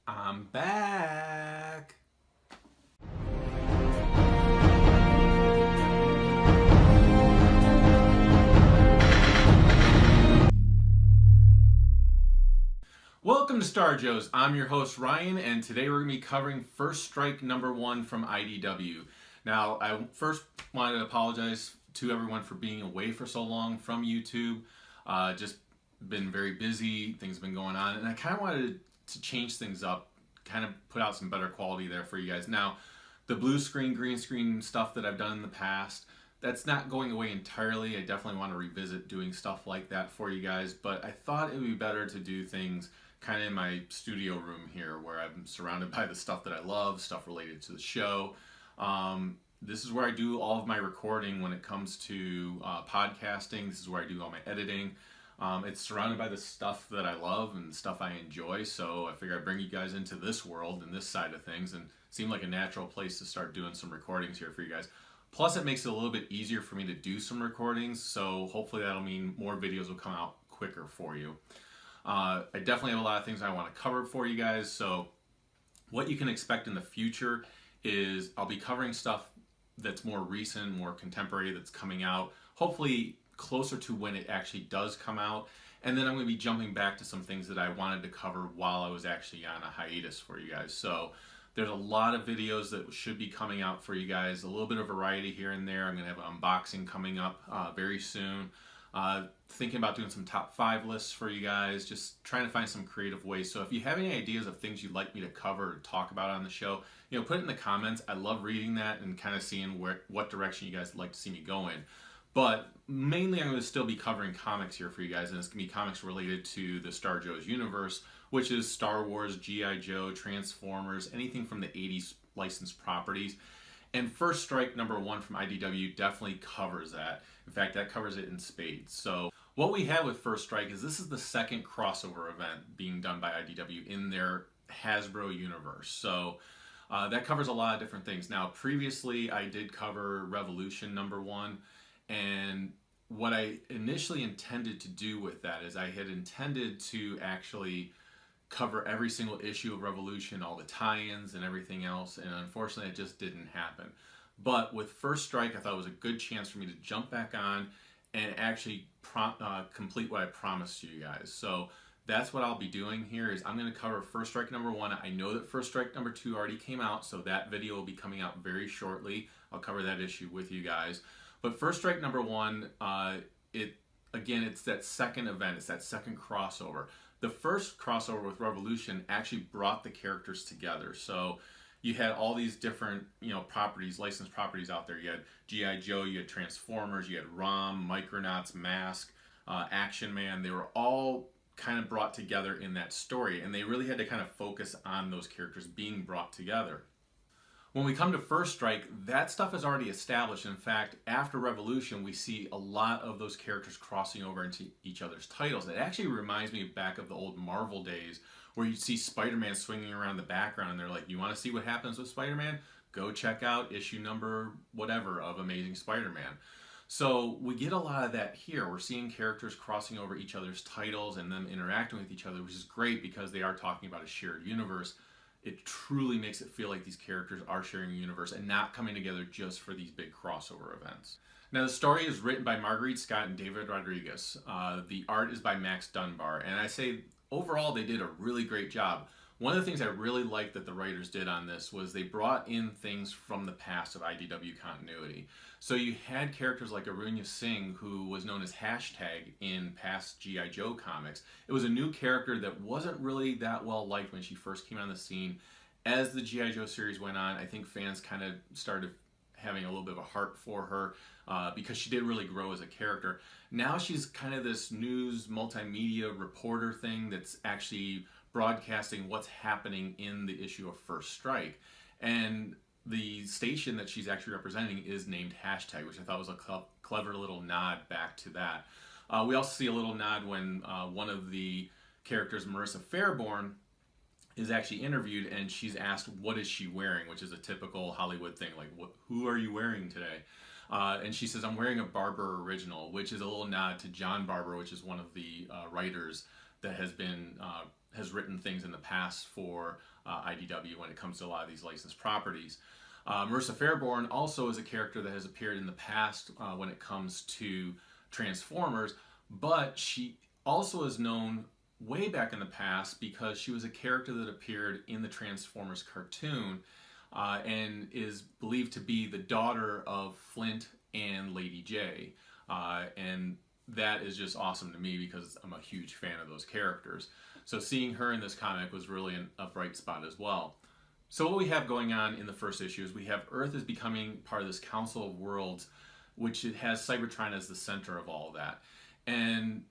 I'm back. Welcome to Star Joes. I'm your host Ryan, and today we're going to be covering First Strike #1 from IDW. Now, I first wanted to apologize to everyone for being away for so long from YouTube. Just been very busy, things have been going on, and I kind of wanted to change things up, kind of put out some better quality there for you guys. Now, the blue screen, green screen stuff that I've done in the past, that's not going away entirely. I definitely want to revisit doing stuff like that for you guys, but I thought it would be better to do things kind of in my studio room here where I'm surrounded by the stuff that I love, stuff related to the show. This is where I do all of my recording when it comes to podcasting. This is where I do all my editing. It's surrounded by the stuff that I love and stuff I enjoy, so I figure I'd bring you guys into this world and this side of things, and it seemed like a natural place to start doing some recordings here for you guys. Plus, it makes it a little bit easier for me to do some recordings, so hopefully that'll mean more videos will come out quicker for you. I definitely have a lot of things I want to cover for you guys, so what you can expect in the future is I'll be covering stuff that's more recent, more contemporary, that's coming out, hopefully closer to when it actually does come out, and then I'm going to be jumping back to some things that I wanted to cover while I was actually on a hiatus for you guys. So there's a lot of videos that should be coming out for you guys, a little bit of variety here and there. I'm going to have an unboxing coming up very soon. Thinking about doing some top 5 lists for you guys, just trying to find some creative ways. So if you have any ideas of things you'd like me to cover or talk about on the show, put it in the comments. I love reading that and kind of seeing what direction you guys would like to see me go in. But mainly I'm going to still be covering comics here for you guys, and it's going to be comics related to the Star Joes universe, which is Star Wars, G.I. Joe, Transformers, anything from the 80s licensed properties. And First Strike #1 from IDW definitely covers that. In fact, that covers it in spades. So what we have with First Strike is this is the second crossover event being done by IDW in their Hasbro universe. So that covers a lot of different things. Now, previously I did cover Revolution #1, and what I initially intended to do with that is I had intended to actually cover every single issue of Revolution, all the tie-ins and everything else, and unfortunately it just didn't happen. But with First Strike, I thought it was a good chance for me to jump back on and actually complete what I promised you guys. So that's what I'll be doing here is I'm going to cover First Strike #1. I know that First Strike #2 already came out, so that video will be coming out very shortly. I'll cover that issue with you guys. But First Strike #1, it's that second event, it's that second crossover. The first crossover with Revolution actually brought the characters together. So you had all these different, properties, licensed properties out there. You had G.I. Joe, you had Transformers, you had ROM, Micronauts, Mask, Action Man. They were all kind of brought together in that story, and they really had to kind of focus on those characters being brought together. When we come to First Strike, that stuff is already established. In fact, after Revolution, we see a lot of those characters crossing over into each other's titles. It actually reminds me back of the old Marvel days where you'd see Spider-Man swinging around the background and they're like, you want to see what happens with Spider-Man? Go check out issue number whatever of Amazing Spider-Man. So we get a lot of that here. We're seeing characters crossing over each other's titles and them interacting with each other, which is great because they are talking about a shared universe. It truly makes it feel like these characters are sharing a universe and not coming together just for these big crossover events. Now, the story is written by Marguerite Scott and David Rodriguez. The art is by Max Dunbar, and I say overall they did a really great job. One of the things I really liked that the writers did on this was they brought in things from the past of IDW continuity. So you had characters like Arunya Singh, who was known as Hashtag in past G.I. Joe comics. It was a new character that wasn't really that well liked when she first came on the scene. As the G.I. Joe series went on, I think fans kind of started having a little bit of a heart for her because she did really grow as a character. Now she's kind of this news multimedia reporter thing that's actually broadcasting what's happening in the issue of First Strike. And the station that she's actually representing is named Hashtag, which I thought was a clever little nod back to that. We also see a little nod when one of the characters, Marissa Fairborn, is actually interviewed and she's asked what is she wearing, which is a typical Hollywood thing, like who are you wearing today? And she says, I'm wearing a Barber original, which is a little nod to John Barber, which is one of the writers that has been has written things in the past for IDW when it comes to a lot of these licensed properties. Marissa Fairborn also is a character that has appeared in the past when it comes to Transformers, but she also is known way back in the past because she was a character that appeared in the Transformers cartoon and is believed to be the daughter of Flint and Lady J. And that is just awesome to me because I'm a huge fan of those characters. So seeing her in this comic was really a bright spot as well. So what we have going on in the first issue is we have Earth is becoming part of this Council of Worlds, which it has Cybertron as the center of all of that. And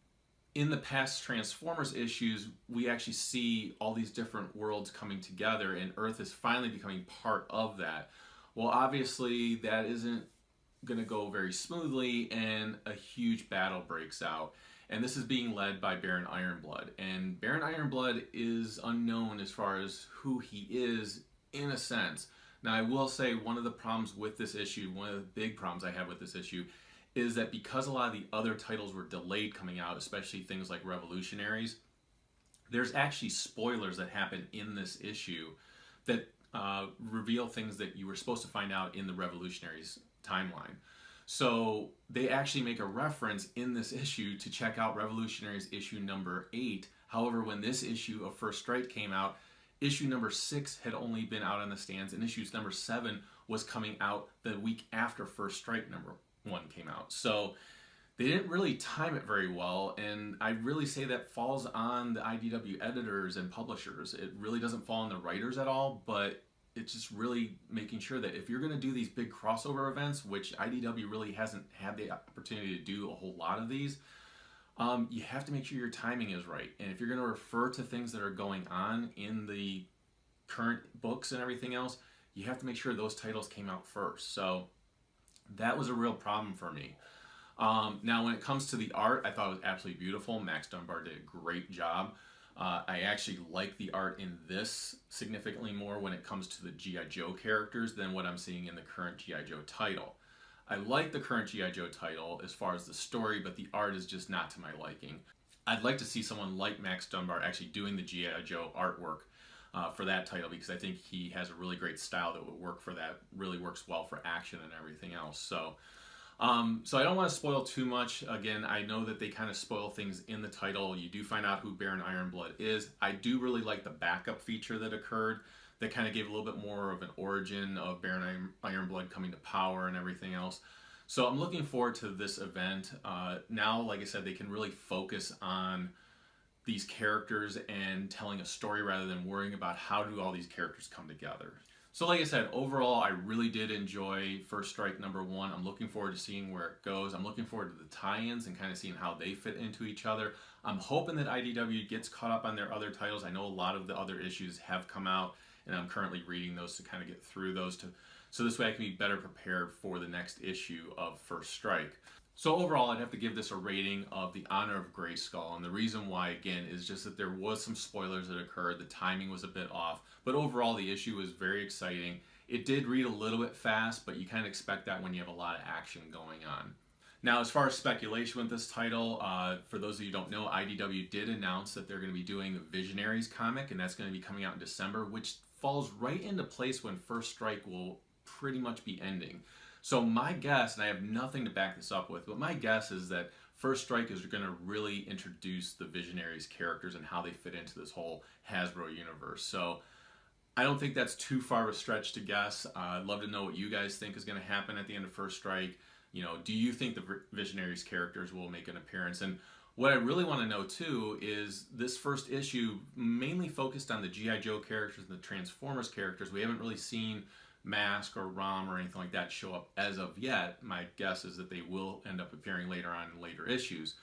in the past Transformers issues, we actually see all these different worlds coming together, and Earth is finally becoming part of that. Well, obviously, that isn't going to go very smoothly, and a huge battle breaks out. And this is being led by Baron Ironblood. And Baron Ironblood is unknown as far as who he is, in a sense. Now, I will say one of the problems with this issue, one of the big problems I have with this issue, is that because a lot of the other titles were delayed coming out, especially things like Revolutionaries, there's actually spoilers that happen in this issue that reveal things that you were supposed to find out in the Revolutionaries timeline. So they actually make a reference in this issue to check out Revolutionaries issue number 8. However, when this issue of First Strike came out, issue number 6 had only been out on the stands, and issue number 7 was coming out the week after First Strike number 1 came out. So they didn't really time it very well, and I really say that falls on the IDW editors and publishers. It really doesn't fall on the writers at all, but it's just really making sure that if you're going to do these big crossover events, which IDW really hasn't had the opportunity to do a whole lot of these, you have to make sure your timing is right. And if you're going to refer to things that are going on in the current books and everything else, you have to make sure those titles came out first. So that was a real problem for me. Now, when it comes to the art, I thought it was absolutely beautiful. Max Dunbar did a great job. I actually like the art in this significantly more when it comes to the G.I. Joe characters than what I'm seeing in the current G.I. Joe title. I like the current G.I. Joe title as far as the story, but the art is just not to my liking. I'd like to see someone like Max Dunbar actually doing the G.I. Joe artwork for that title, because I think he has a really great style that would work for that, really works well for action and everything else. So I don't want to spoil too much. Again, I know that they kind of spoil things in the title. You do find out who Baron Ironblood is. I do really like the backup feature that occurred that kind of gave a little bit more of an origin of Baron Ironblood coming to power and everything else. So I'm looking forward to this event. Now, like I said, they can really focus on these characters and telling a story rather than worrying about how do all these characters come together. So like I said, overall, I really did enjoy First Strike number 1. I'm looking forward to seeing where it goes. I'm looking forward to the tie-ins and kind of seeing how they fit into each other. I'm hoping that IDW gets caught up on their other titles. I know a lot of the other issues have come out, and I'm currently reading those to kind of get through those, so this way I can be better prepared for the next issue of First Strike. So overall, I'd have to give this a rating of The Honor of Grayskull, and the reason why, again, is just that there was some spoilers that occurred. The timing was a bit off, but overall the issue was very exciting. It did read a little bit fast, but you kind of expect that when you have a lot of action going on. Now, as far as speculation with this title, for those of you who don't know, IDW did announce that they're going to be doing the Visionaries comic, and that's going to be coming out in December, which falls right into place when First Strike will pretty much be ending. So my guess, and I have nothing to back this up with, but my guess is that First Strike is going to really introduce the Visionaries characters and how they fit into this whole Hasbro universe. So I don't think that's too far of a stretch to guess. I'd love to know what you guys think is going to happen at the end of First Strike. You know, do you think the Visionaries characters will make an appearance? And what I really want to know too is this first issue mainly focused on the G.I. Joe characters and the Transformers characters. We haven't really seen Mask or Rom or anything like that show up as of yet. My guess is that they will end up appearing later on in later issues.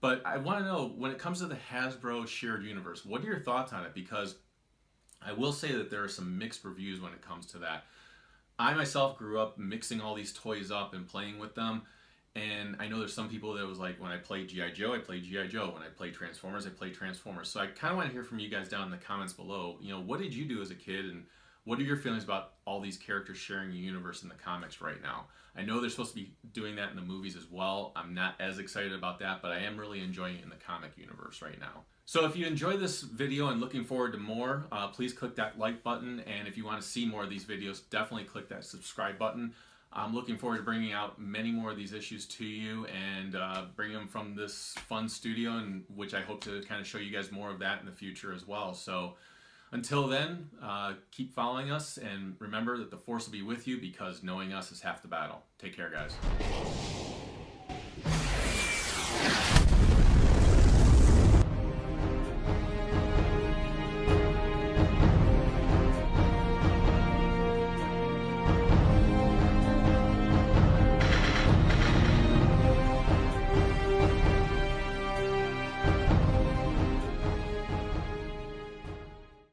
But I want to know, when it comes to the Hasbro shared universe, what are your thoughts on it? Because I will say that there are some mixed reviews when it comes to that. I myself grew up mixing all these toys up and playing with them, and I know there's some people that was like, when I played G.I. Joe, I played G.I. Joe. When I played Transformers, I played Transformers. So I kind of want to hear from you guys down in the comments below. You know, what did you do as a kid, and What are your feelings about all these characters sharing a universe in the comics right now? I know they're supposed to be doing that in the movies as well. I'm not as excited about that, but I am really enjoying it in the comic universe right now. So if you enjoyed this video and looking forward to more, please click that like button. And if you want to see more of these videos, definitely click that subscribe button. I'm looking forward to bringing out many more of these issues to you and bringing them from this fun studio, and which I hope to kind of show you guys more of that in the future as well. So until then, keep following us, and remember that the Force will be with you, because knowing us is half the battle. Take care, guys.